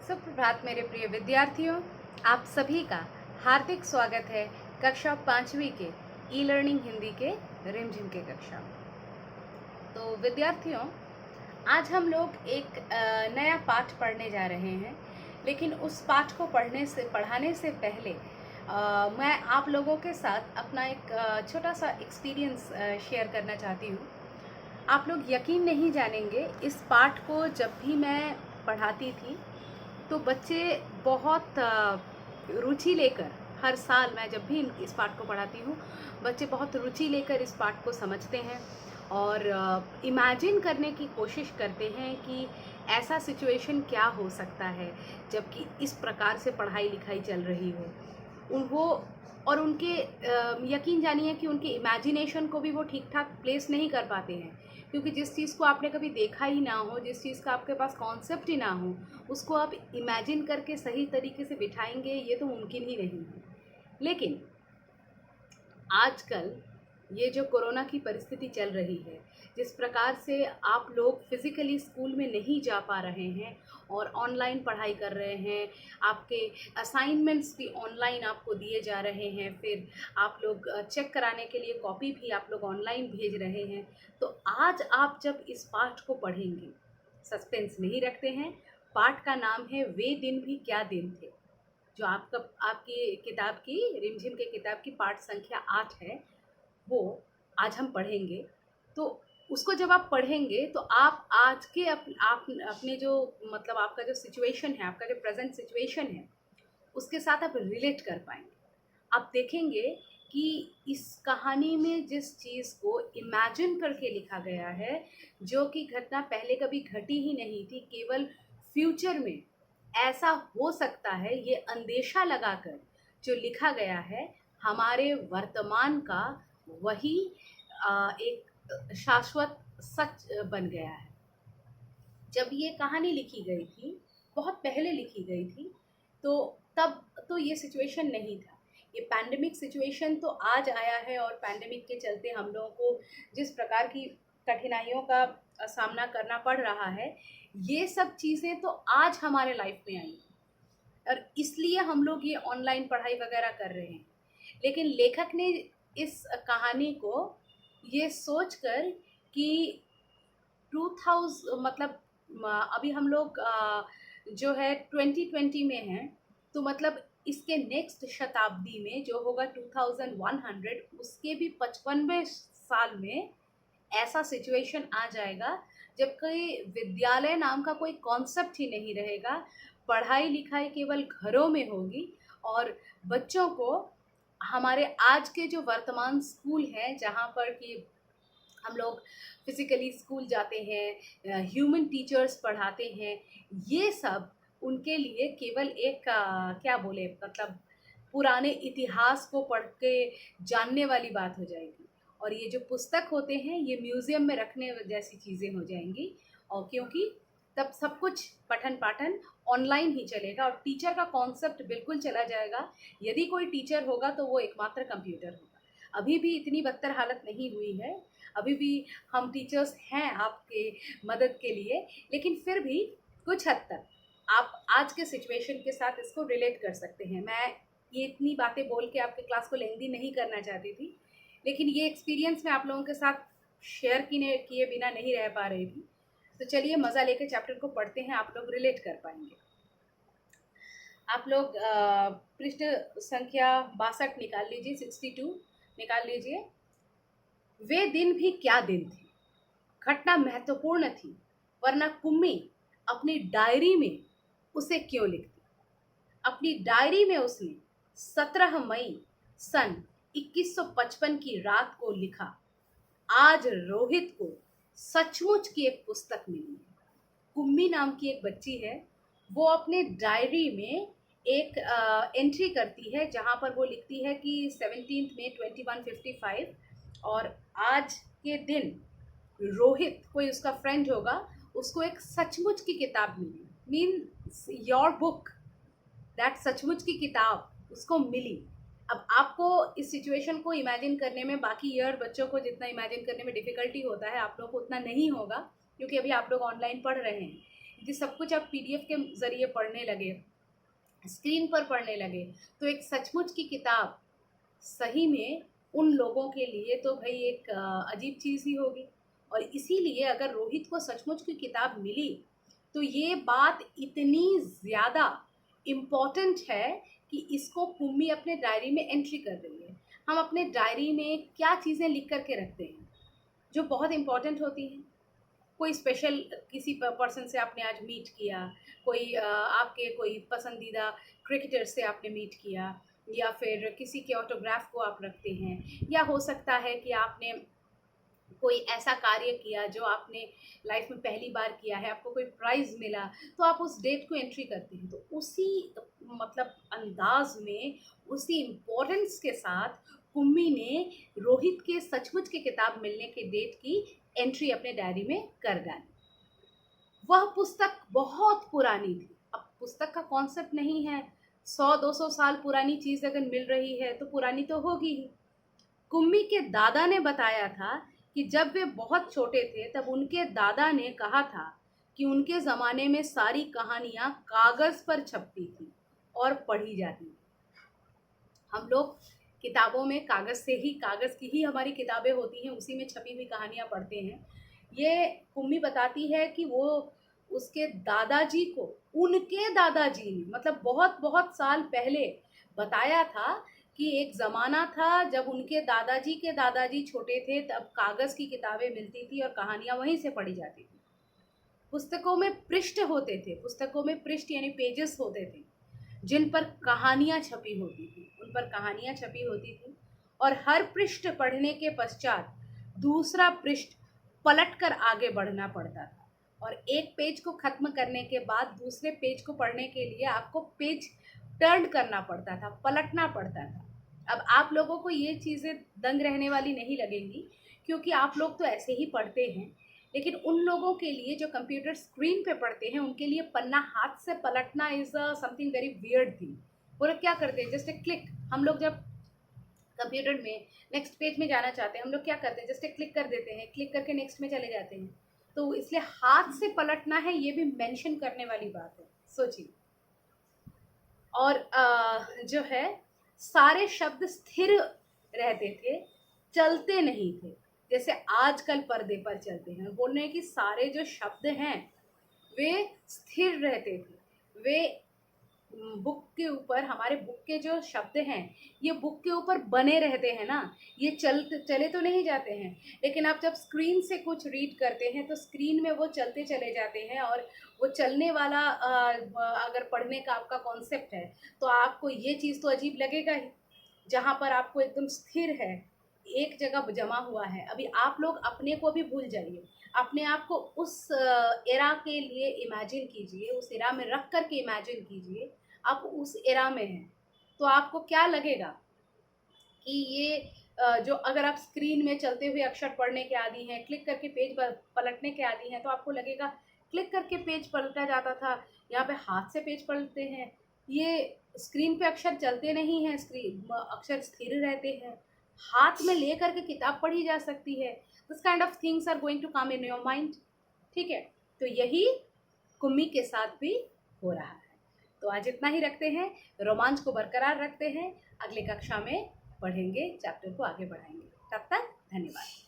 सुप्रभात मेरे प्रिय विद्यार्थियों, आप सभी का हार्दिक स्वागत है कक्षा 5वीं के ई लर्निंग हिंदी के रिमझिम के कक्षा में। तो विद्यार्थियों, आज हम लोग एक नया पाठ पढ़ने जा रहे हैं, लेकिन उस पाठ को पढ़ाने से पहले मैं आप लोगों के साथ अपना एक छोटा सा एक्सपीरियंस शेयर करना चाहती हूँ। आप लोग यकीन नहीं जानेंगे, इस पाठ को जब भी मैं पढ़ाती थी तो बच्चे बहुत रुचि लेकर, हर साल मैं जब भी इस पाठ को पढ़ाती हूँ, बच्चे बहुत रुचि लेकर इस पाठ को समझते हैं और इमेजिन करने की कोशिश करते हैं कि ऐसा सिचुएशन क्या हो सकता है जबकि इस प्रकार से पढ़ाई लिखाई चल रही हो। वो और उनके यकीन जानिए कि उनके इमेजिनेशन को भी वो ठीक ठाक प्लेस नहीं कर पाते हैं, क्योंकि जिस चीज़ को आपने कभी देखा ही ना हो, जिस चीज़ का आपके पास कॉन्सेप्ट ही ना हो, उसको आप इमेजिन करके सही तरीके से बिठाएंगे, ये तो मुमकिन ही नहीं है। लेकिन आजकल ये जो कोरोना की परिस्थिति चल रही है, जिस प्रकार से आप लोग फिज़िकली स्कूल में नहीं जा पा रहे हैं और ऑनलाइन पढ़ाई कर रहे हैं, आपके असाइनमेंट्स भी ऑनलाइन आपको दिए जा रहे हैं, फिर आप लोग चेक कराने के लिए कॉपी भी आप लोग ऑनलाइन भेज रहे हैं। तो आज आप जब इस पाठ को पढ़ेंगे, सस्पेंस नहीं रखते हैं, पाठ का नाम है वे दिन भी क्या दिन थे, जो आपकी किताब की, रिमझिम के किताब की पाठ संख्या 8 है, वो आज हम पढ़ेंगे। तो उसको जब आप पढ़ेंगे तो आप आज के आप अपने जो, मतलब आपका जो सिचुएशन है, आपका जो प्रेजेंट सिचुएशन है, उसके साथ आप रिलेट कर पाएंगे। आप देखेंगे कि इस कहानी में जिस चीज़ को इमेजिन करके लिखा गया है, जो कि घटना पहले कभी घटी ही नहीं थी, केवल फ्यूचर में ऐसा हो सकता है, ये अंदेशा लगाकर जो लिखा गया है, हमारे वर्तमान का वही एक शाश्वत सच बन गया है। जब ये कहानी लिखी गई थी, बहुत पहले लिखी गई थी, तो तब तो ये सिचुएशन नहीं था। ये पैंडेमिक सिचुएशन तो आज आया है और पैंडेमिक के चलते हम लोगों को जिस प्रकार की कठिनाइयों का सामना करना पड़ रहा है, ये सब चीज़ें तो आज हमारे लाइफ में आई और इसलिए हम लोग ये ऑनलाइन पढ़ाई वगैरह कर रहे हैं। लेकिन लेखक ने इस कहानी को ये सोचकर कि 2000, मतलब अभी हम लोग जो है 2020 में हैं, तो मतलब इसके नेक्स्ट शताब्दी में जो होगा 2100, उसके भी 55वें साल में ऐसा सिचुएशन आ जाएगा जब कोई विद्यालय नाम का कोई कॉन्सेप्ट ही नहीं रहेगा। पढ़ाई लिखाई केवल घरों में होगी और बच्चों को हमारे आज के जो वर्तमान स्कूल हैं, जहाँ पर कि हम लोग फिज़िकली स्कूल जाते हैं, ह्यूमन टीचर्स पढ़ाते हैं, ये सब उनके लिए केवल एक क्या बोले, मतलब पुराने इतिहास को पढ़ के जानने वाली बात हो जाएगी। और ये जो पुस्तक होते हैं, ये म्यूज़ियम में रखने जैसी चीज़ें हो जाएंगी। और क्योंकि तब सब कुछ पठन पाठन ऑनलाइन ही चलेगा और टीचर का कॉन्सेप्ट बिल्कुल चला जाएगा। यदि कोई टीचर होगा तो वो एकमात्र कंप्यूटर होगा। अभी भी इतनी बदतर हालत नहीं हुई है, अभी भी हम टीचर्स हैं आपके मदद के लिए, लेकिन फिर भी कुछ हद तक आप आज के सिचुएशन के साथ इसको रिलेट कर सकते हैं। मैं ये इतनी बातें बोल के आपके क्लास को लेंदी नहीं करना चाहती थी, लेकिन ये एक्सपीरियंस मैं आप लोगों के साथ शेयर किए बिना नहीं रह पा रही थी। तो चलिए मज़ा लेके चैप्टर को पढ़ते हैं, आप लोग रिलेट कर पाएंगे। आप लोग पृष्ठ संख्या 62 निकाल लीजिए, 62 निकाल लीजिए। वे दिन भी क्या दिन थे, घटना महत्वपूर्ण थी, वरना कुम्मी अपनी डायरी में उसे क्यों लिखती। अपनी डायरी में उसने 17 मई सन 2155 की रात को लिखा, आज रोहित को सचमुच की एक पुस्तक मिली है। कुम्मी नाम की एक बच्ची है, वो अपने डायरी में एक एंट्री करती है, जहाँ पर वो लिखती है कि 17 मई 2155, और आज के दिन रोहित, कोई उसका फ्रेंड होगा, उसको एक सचमुच की किताब मिली। मीन्स योर बुक, दैट सचमुच की किताब उसको मिली। अब आपको इस सिचुएशन को इमेजिन करने में, बाकी ईयर बच्चों को जितना इमेजिन करने में डिफ़िकल्टी होता है, आप लोगों को उतना नहीं होगा, क्योंकि अभी आप लोग ऑनलाइन पढ़ रहे हैं। ये सब कुछ आप पीडीएफ के ज़रिए पढ़ने लगे, स्क्रीन पर पढ़ने लगे, तो एक सचमुच की किताब सही में उन लोगों के लिए तो भाई एक अजीब चीज़ ही होगी। और इसीलिए अगर रोहित को सचमुच की किताब मिली तो ये बात इतनी ज़्यादा इम्पॉर्टेंट है कि इसको कुम्मी अपने डायरी में एंट्री कर रही है। हम अपने डायरी में क्या चीज़ें लिख करके रखते हैं जो बहुत इम्पॉर्टेंट होती हैं। कोई स्पेशल किसी पर्सन से आपने आज मीट किया, कोई आपके कोई पसंदीदा क्रिकेटर से आपने मीट किया, या फिर किसी के ऑटोग्राफ को आप रखते हैं, या हो सकता है कि आपने कोई ऐसा कार्य किया जो आपने लाइफ में पहली बार किया है, आपको कोई प्राइज़ मिला, तो आप उस डेट को एंट्री करते हैं। तो उसी मतलब अंदाज में, उसी इम्पोर्टेंस के साथ कुम्मी ने रोहित के सचमुच की किताब मिलने के डेट की एंट्री अपने डायरी में कर डाली। वह पुस्तक बहुत पुरानी थी। अब पुस्तक का कॉन्सेप्ट नहीं है, 100-200 साल पुरानी चीज़ अगर मिल रही है तो पुरानी तो होगी ही। कुम्मी के दादा ने बताया था कि जब वे बहुत छोटे थे तब उनके दादा ने कहा था कि उनके ज़माने में सारी कहानियाँ कागज़ पर छपती थी और पढ़ी जाती थी। हम लोग किताबों में कागज़ की ही हमारी किताबें होती हैं, उसी में छपी हुई कहानियाँ पढ़ते हैं। ये कुम्मी बताती है कि वो उसके दादाजी को, उनके दादाजी ने मतलब बहुत बहुत साल पहले बताया था कि एक ज़माना था जब उनके दादाजी के दादाजी छोटे थे, तब कागज़ की किताबें मिलती थी और कहानियाँ वहीं से पढ़ी जाती थी। पुस्तकों में पृष्ठ होते थे, पुस्तकों में पृष्ठ यानी पेजेस होते थे जिन पर कहानियाँ छपी होती थी, उन पर कहानियाँ छपी होती थी, और हर पृष्ठ पढ़ने के पश्चात दूसरा पृष्ठ पलटकर आगे बढ़ना पड़ता था, और एक पेज को ख़त्म करने के बाद दूसरे पेज को पढ़ने के लिए आपको पेज टर्न करना पड़ता था, पलटना पड़ता था। अब आप लोगों को ये चीज़ें दंग रहने वाली नहीं लगेंगी क्योंकि आप लोग तो ऐसे ही पढ़ते हैं, लेकिन उन लोगों के लिए जो कंप्यूटर स्क्रीन पे पढ़ते हैं उनके लिए पन्ना हाथ से पलटना is something very weird thing. वो लोग क्या करते हैं, जस्ट ए क्लिक, हम लोग जब कंप्यूटर में नेक्स्ट पेज में जाना चाहते हैं हम लोग क्या करते हैं, जस्ट ए क्लिक कर देते हैं, क्लिक करके नेक्स्ट में चले जाते हैं। तो इसलिए हाथ से पलटना है, ये भी मेंशन करने वाली बात है, सोचिए। और जो है सारे शब्द स्थिर रहते थे, चलते नहीं थे जैसे आजकल पर्दे पर चलते हैं। बोल रहे हैं कि सारे जो शब्द हैं वे स्थिर रहते थे, वे बुक के ऊपर, हमारे बुक के जो शब्द हैं ये बुक के ऊपर बने रहते हैं ना, ये चले तो नहीं जाते हैं। लेकिन आप जब स्क्रीन से कुछ रीड करते हैं तो स्क्रीन में वो चलते चले जाते हैं, और वो चलने वाला अगर पढ़ने का आपका कॉन्सेप्ट है तो आपको ये चीज़ तो अजीब लगेगा ही, जहाँ पर आपको एकदम स्थिर है, एक जगह जमा हुआ है। अभी आप लोग अपने को भी भूल जाइए, अपने आप को उस एरा के लिए इमेजिन कीजिए, उस एरा में रख कर के इमेजिन कीजिए आप उस एरा में हैं, तो आपको क्या लगेगा कि ये जो अगर आप स्क्रीन में चलते हुए अक्षर पढ़ने के आदी हैं, क्लिक करके पेज पलटने के आदी हैं, तो आपको लगेगा क्लिक करके पेज पलटा जाता था, यहाँ पे हाथ से पेज पलटते हैं, ये स्क्रीन पे अक्षर चलते नहीं हैं, स्क्रीन अक्षर स्थिर रहते हैं, हाथ में ले करके किताब पढ़ी जा सकती है। This kind of things are going to come in your mind. ठीक है, तो यही कुम्मी के साथ भी हो रहा है। तो आज इतना ही रखते हैं, रोमांच को बरकरार रखते हैं, अगले कक्षा में पढ़ेंगे, चैप्टर को आगे बढ़ाएंगे। तब तक धन्यवाद।